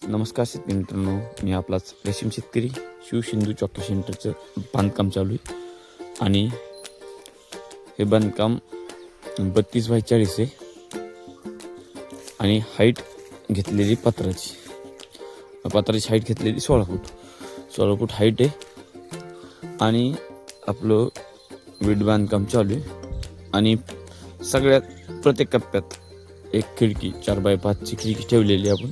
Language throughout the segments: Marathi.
नमस्कार शेतकरी मित्रांनो, मी आपलाच रेशीम शेतकरी शिवसिंधू चॉकी सेंटरचं बांधकाम चालू आहे. आणि हे बांधकाम 32x40 आहे आणि हाईट घेतलेली पत्राची हाईट घेतलेली 16 फूट हाईट आहे. आणि आपलं वीट बांधकाम चालू आहे. आणि सगळ्यात प्रत्येक कप्प्यात एक खिडकी 4x5ची खिडकी ठेवलेली आपण,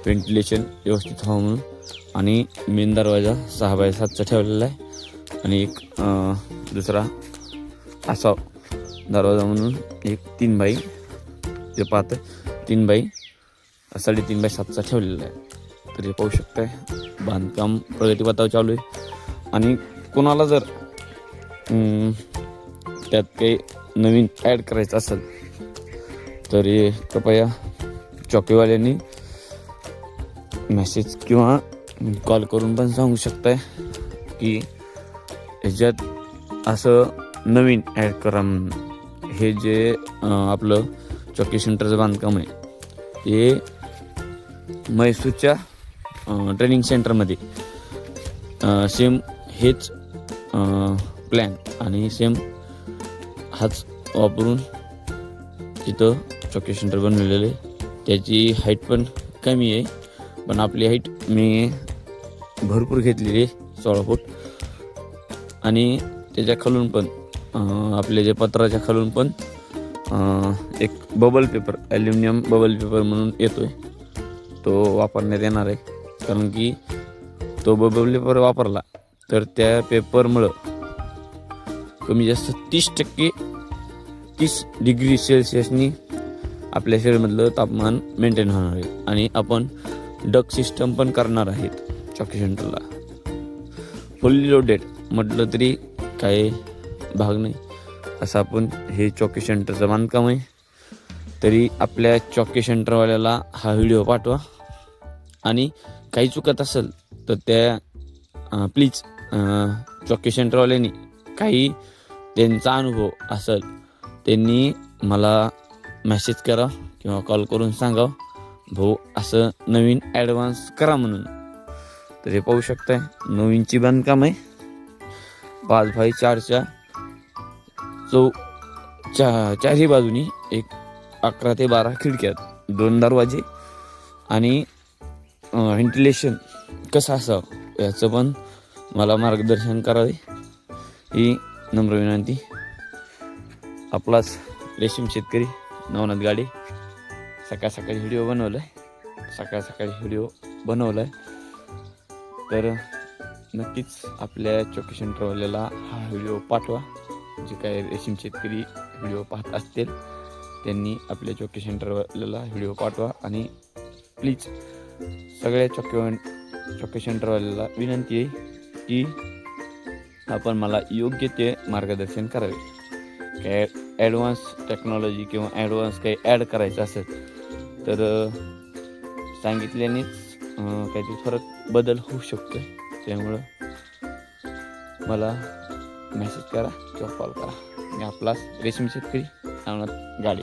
व्हेंटिलेशन व्यवस्थित व्हावं म्हणून. आणि मेन दरवाजा 6x7चा ठेवलेला आहे. आणि एक दुसरा असा दरवाजा म्हणून एक 3x जे पाहतं 3x7.5x7चा ठेवलेला आहे. तर हे पाहू शकताय, बांधकाम प्रगतीपथावर चालू आहे. आणि कोणाला जर त्यात काही नवीन ॲड करायचं असेल तर हे कृपया चॉकीवाल्यांनी मेसेज किंवा कॉल करून पण सांगू शकताय की ह्याच्यात असं नवीन ॲड करा म्हणून. हे जे आपलं चॉकी सेंटरचं बांधकाम आहे हे म्हैसूरच्या ट्रेनिंग सेंटरमध्ये सेम हेच प्लॅन आणि सेम हाच वापरून तिथं चॉकी सेंटर बनवलेलं आहे. त्याची हाईट पण कमी आहे, पण आपली हाईट मी भरपूर घेतलेली आहे 16 फूट. आणि त्याच्या खालून पण आपले जे पत्राच्या खालून पण एक bubble paper, aluminium bubble paper म्हणून येतो आहे, तो वापरण्यात येणार आहे. कारण की तो बबल पेपर वापरला तर त्या पेपरमुळं कमी जास्त 30 डिग्री सेल्सिअसनी आपल्या शरीरामधलं तापमान मेंटेन होणार आहे. आणि आपण डक सिस्टम पण करणार आहेत चॉकी सेंटरला. फुल्ली लोडेड म्हटलं तरी काही भाग नाही असं आपण हे चॉकी सेंटरचं बांधकाम आहे. तरी आपल्या चॉकी सेंटरवाल्याला हा व्हिडिओ पाठवा. आणि काही चुकत असेल तर त्या प्लीज चॉकी सेंटरवाल्यांनी काही त्यांचा अनुभव असेल त्यांनी मला मेसेज करा किंवा कॉल करून सांगा, भाऊ असं नवीन ॲडव्हान्स करा म्हणून. तर हे पाहू शकताय, नवीनची बांधकाम आहे. 5x4च्या चारही बाजूनी एक 11 ते 12 खिडक्यात, 2 दरवाजे. आणि व्हेंटिलेशन कसं असावं याचं पण मला मार्गदर्शन करावे ही नम्र विनंती. आपलाच रेशीम शेतकरी नवनाथ गाडे. सकाळी व्हिडिओ बनवला आहे. तर नक्कीच आपल्या चॉकी सेंटरवाल्याला हा व्हिडिओ पाठवा. जे काही रेशीम शेतकरी व्हिडिओ पाहत असतील त्यांनी आपल्या चॉकी सेंटरवाल्याला व्हिडिओ पाठवा. आणि प्लीज सगळ्या चॉकी सेंटरवाल्याला विनंती आहे की आपण मला योग्य ते मार्गदर्शन करावे. काय ॲडव्हान्स टेक्नॉलॉजी किंवा ॲडव्हान्स काही ॲड करायचं असेल तर सांगितल्यानेच काहीतरी फरक बदल होऊ शकतो. त्यामुळं मला मेसेज करा किंवा कॉल करा. मी आपलाच रेशीम शेतकरी नवनाथ गाडे.